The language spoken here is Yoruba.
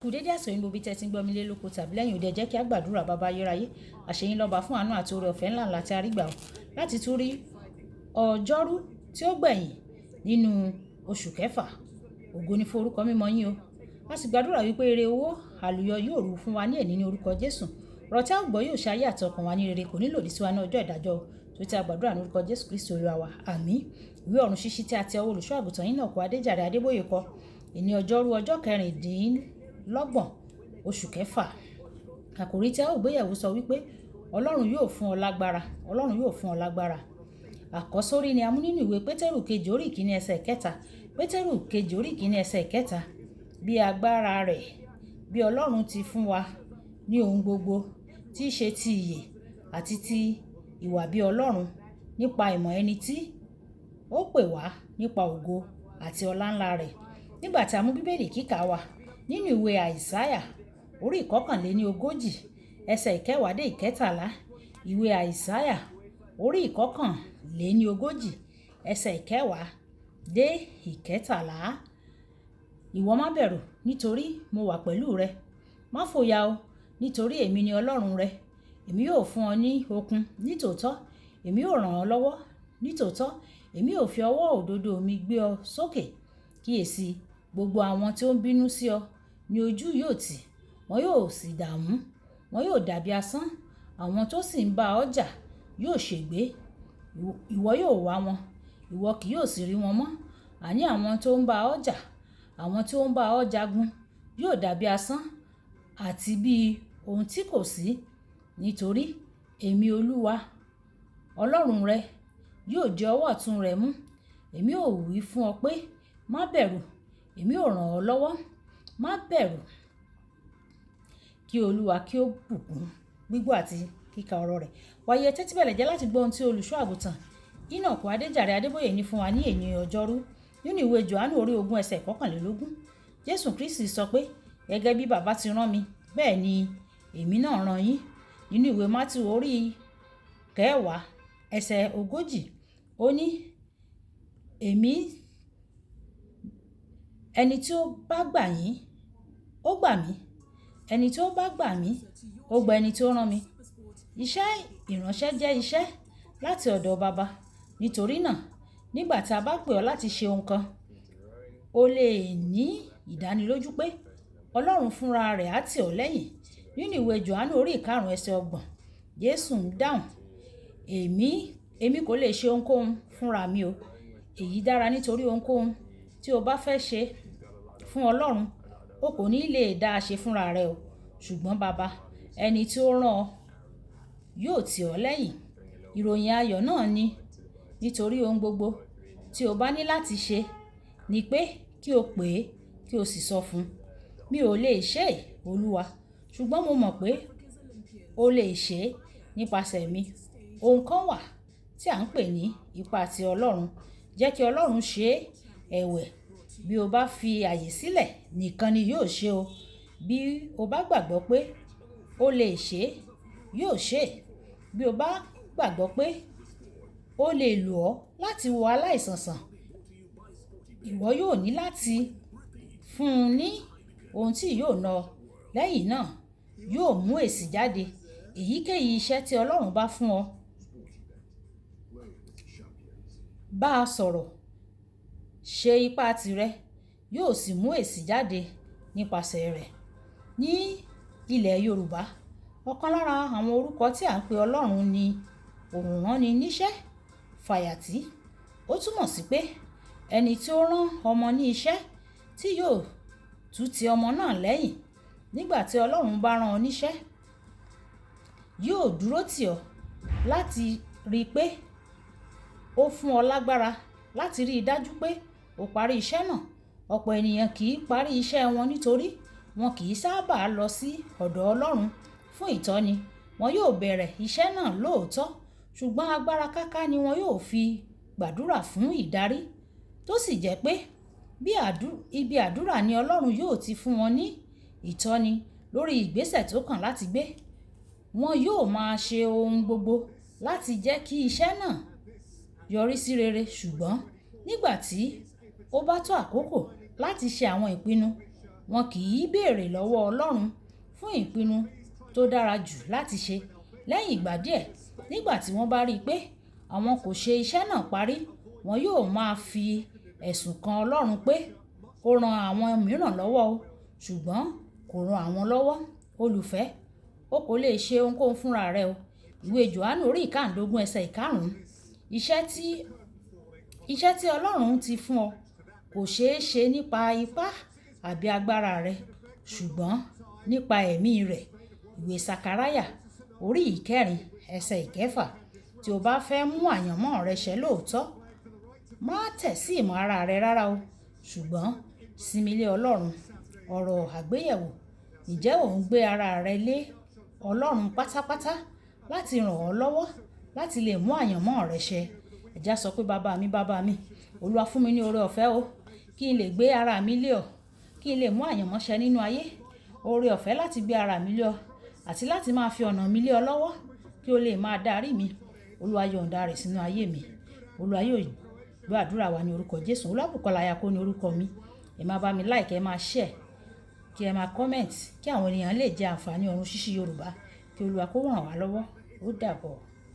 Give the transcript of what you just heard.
Kù dédé àsìkò yìí gbogbo tẹ́ ti ń gbọ́ mi lé lóko tàbí lẹ́yìn òde, jẹ́ kí a gbàdúrà. Baba ayérayé, àṣeyín lọ́ba fún àánú àti oore ọ̀fẹ́ ńlá ńlá tí a rí gbà láti tún rí ọjọ́rú tí ó gbẹ̀yìn nínú oṣù kẹfà. Ògo ni fún orúkọ mímọ́ yín o. A sì gbàdúrà wípé ire owó àlùyọ yóò rú fún wa ní èní ní orúkọ Jésù. Ọ̀rọ̀ tí a gbọ́ yóò ṣe ayé àti ọkàn wa ní rere, kò ní lòdì sí wa ní ọjọ́ ìdájọ́ tó ti a gbàdúrà ní orúkọ Jésù Kristi Olúwa wa. Àmín. Ìwé ọ̀run ṣíṣí tí a ti ọwọ́ olùṣọ́ àgùntàn yín náà kọ Adéjàre Adébóyè kọ. Èní ọjọ́rú ọjọ́ kẹrìndínlọ́gbọ̀n oṣù kẹfà. Àkòrí tí a ó gbéyẹ̀wò sọ wípé Ọlọ́run yóò fún ọ lágbára. Ọlọ́run yóò fún ọ lágbára. Àkọ́sórí ni a mú nínú ìwé Pétérù kejì orí ìkíní ẹsẹ̀ kẹta. Pétérù kejì orí ìkíní ẹsẹ̀ kẹta. Bí agbára rẹ̀ bí Ọlọ́run ti fún wa ní ohun gbogbo tí í ṣe ti ìyè àti ti ìwà bí Ọlọ́run nípa ìmọ̀ ẹni tí ó pè wá nípa ògo àti ọlá ńlá rẹ̀. Nígbà tí a mú Bíbélì kíkà wa nínú ìwé Àìsáyà orí ìkọkànléníogójì ẹsẹ̀ ìkẹwàá dé ìkẹtàlá. Ìwé Àìsáyà orí ìkọkànléníogójì ẹsẹ̀ ìkẹwàá dé ìkẹtàlá. Ìwọ má bẹ̀rù, nítorí mo wà pẹ̀lú rẹ. Má fòyà o, nítorí èmi ni Ọlọ́run rẹ. Èmi yóò fún ọ ní okun nítòótọ́. Èmi yóò ràn ọ́ lọ́wọ́ nítòótọ́. Èmi yóò fi ọwọ́ òdodo mi gbé ọ sókè. Kíyèsí, gbogbo àwọn tí ó ń bínú sí ọ ní ojú yóò tì, wọn yóò sì dààmú, wọn yóò dàbí asán. Àwọn tó sì ń bá ọ jà yóò ṣègbé. Ìwọ yóò wá wọn, ìwọ kì yóò sì rí wọn mọ́. Àní àwọn tó ń bá ọ jà, àwọn tí ó ń bá ọ jagun yóò dàbí asán àti bí ohun tí kò sí. Nítorí èmi Olúwa Ọlọ́run rẹ yóò di ọwọ́ ọ̀tún rẹ mú. Èmi ò wí fún ọ pé má bẹ̀rù, èmi ò ràn ọ́ lọ́wọ́. Má bẹ̀rù. Kí Olúwa kí ó bùkún gbígbọ́ àti kíka ọ̀rọ̀ rẹ̀. Wàyí tẹ́tí bẹ̀lẹ̀ jẹ́ láti gbọ́ ohun tí olùṣọ́ àgùntàn Enoch Adéjàre Adébóyè ní fún wa ní èní ọjọ́rú nínú ìwé Jòhánù orí 20 ẹsẹ̀ 21. Jésù Kristi sọ pé gẹ́gẹ́ bí bàbá ti rán mi, bẹ́ẹ̀ ni èmi náà rán yín. Nínú ìwé Mátíù orí 10 ẹsẹ̀ 40 ó ní ẹni tí ó bá gbà yín ó gbà mí, ẹni tí ó bá gbà mí ó gba ẹni tí ó rán mi. Iṣẹ́ ìránṣẹ́ jẹ́ iṣẹ́ láti ọ̀dọ̀ Baba. Nítorí náà, nígbà tí a bá pè ọ́ láti ṣe ohun kan, o lè ní ìdánilójú pé Ọlọ́run fúnra rẹ̀ á tì ọ́ lẹ́yìn. Nínú ìwé Jòhánù orí 5 ẹsẹ̀ 30, Jésù ń dáhùn, èmi kò lè ṣe ohunkóhun fúnra mi o. Èyí dára nítorí ohunkóhun tí o bá fẹ́ ṣe fún Ọlọ́run, o kò ní lè dá a ṣe fúnra rẹ o. Ṣùgbọ́n Baba, ẹni tí ó rán ọ yóò tì ọ́ lẹ́yìn. Ìròyìn ayọ̀ náà ni nítorí ohun gbogbo tí o bá ní láti ṣe ni pé kí o pè é kí o sì sọ fún un. Mi ò lè ṣe é, Olúwa, ṣùgbọ́n mo mọ̀ pé o lè ṣe é nípasẹ̀ mi. Ohun kan wà tí à ń pè ní ipa ti Ọlọ́run. Jẹ́ kí Ọlọ́run ṣe é ẹ̀wẹ̀. Bí o bá fi àyè sílẹ̀ nìkan ni yóò ṣe o. Bí o bá gbàgbọ́ pé o lè ṣe é, yóò ṣe é. Bí o bá gbàgbọ́ pé ó lè lò ọ́ láti wo aláìsàn sàn, ìwọ yóò ní láti fún un ní ohun tí yóò ná ọ. Lẹ́yìn náà, yóò mú èsì jáde. Èyíkéyìí iṣẹ́ tí Ọlọ́run bá fún ọ, bá a sọ̀rọ̀, ṣe ipá tirẹ̀, yóò sì mú èsì jáde nípasẹ̀ rẹ̀. Ní ilẹ̀ Yorùbá, ọ̀kan lára àwọn orúkọ tí à ń pe Ọlọ́run ni òǹránni níṣẹ́, fàyàtì. Ó túmọ̀ sí pé ẹni tí ó rán ọmọ ní iṣẹ́ tí yóò tú ti ọmọ náà lẹ́yìn. Nígbà tí Ọlọ́run bá rán ọ níṣẹ́, yóò dúró tì ọ́ láti rí pé ó fún ọ lágbára láti rí i dájú pé o parí iṣẹ́ náà. Ọ̀pọ̀ ènìyàn kì í parí iṣẹ́ wọn nítorí wọn kì í sábà lọ sí ọ̀dọ̀ Ọlọ́run fún ìtọ́ni. Wọn yóò bẹ̀rẹ̀ iṣẹ́ náà lóòótọ́, ṣùgbọ́n agbára káká ni wọn yóò fi gbàdúrà fún ìdarí. Tó sì jẹ́ pé ibi àdúrà ni Ọlọ́run yóò ti fún wọn ní ìtọ́ni lórí ìgbésẹ̀ tó kàn láti gbé. Wọn yóò máa ṣe ohun gbogbo láti jẹ́ kí iṣẹ́ náà yọrí sí rere. Ṣùgbọ́n nígbà tí ó bá tó àkókò láti ṣe àwọn ìpinnu, wọn kì í béèrè lọ́wọ́ Ọlọ́run fún ìpinnu tó dára jù láti ṣe. Lẹ́yìn ìgbà díẹ̀, nígbà tí wọ́n bá rí i pé àwọn kò ṣe iṣẹ́ náà parí, wọn yóò máa fi ẹ̀sùn kan Ọlọ́run pé ó ran àwọn mìíràn lọ́wọ́ o, ṣùgbọ́n kò ran àwọn lọ́wọ́. Olùfẹ́, o kò lè ṣe ohunkóhun fúnra rẹ o. Ìwé Jòhánù orí ìkáǹdógún ẹsẹ̀ ìkarùn-ún. Iṣẹ́ tí Ọlọ́run ti fún ọ kò ṣeé ṣe nípa ipá àbí agbára rẹ, ṣùgbọ́n nípa ẹ̀mí rẹ̀. Ìwé Sàkáráyà orí ìkẹrin ẹsẹ̀ ìkẹfà. Tí o bá fẹ́ mú àyànmọ́ rẹ ṣẹ lóòótọ́, má tẹ̀ sí ìmọ̀ ara rẹ rárá o, ṣùgbọ́n sinmi lé Ọlọ́run. Ọ̀rọ̀ àgbéyẹ̀wò: ǹjẹ́ ò ń gbé ara rẹ lé Ọlọ́run pátápátá láti ràn ọ́ lọ́wọ́ láti lè mú àyànmọ́ rẹ ṣẹ? Ẹ já sọ pé bàbá mi, Olúwa fún mi ní oore ọ̀fẹ́ o, kí n lè gbé ara mi lé ọ, kí n lè mú àyànmọ́ ṣẹ nínú ayé. Oore ọ̀fẹ́ láti gbé ara mi lé ọ àti láti máa fi ọ̀nà mi lé ọ lọ́wọ́ kí o lè máa darí mi. Olúwa yọ̀ǹda rẹ̀ sínú ayé mi. Olúwa yóò gbọ́ àdúrà wa ní orúkọ Jésù. Olúwabùkọ́lá Ayako ní orúkọ mi. Ẹ máa bá mi like, ẹ máa share, kí ẹ máa comment, kí àwọn ènìyàn lè jẹ àǹfààní ọ̀run ṣíṣí Yorùbá. Kí Olúwa kó ràn wá lọ́wọ́. Ó dàbọ̀.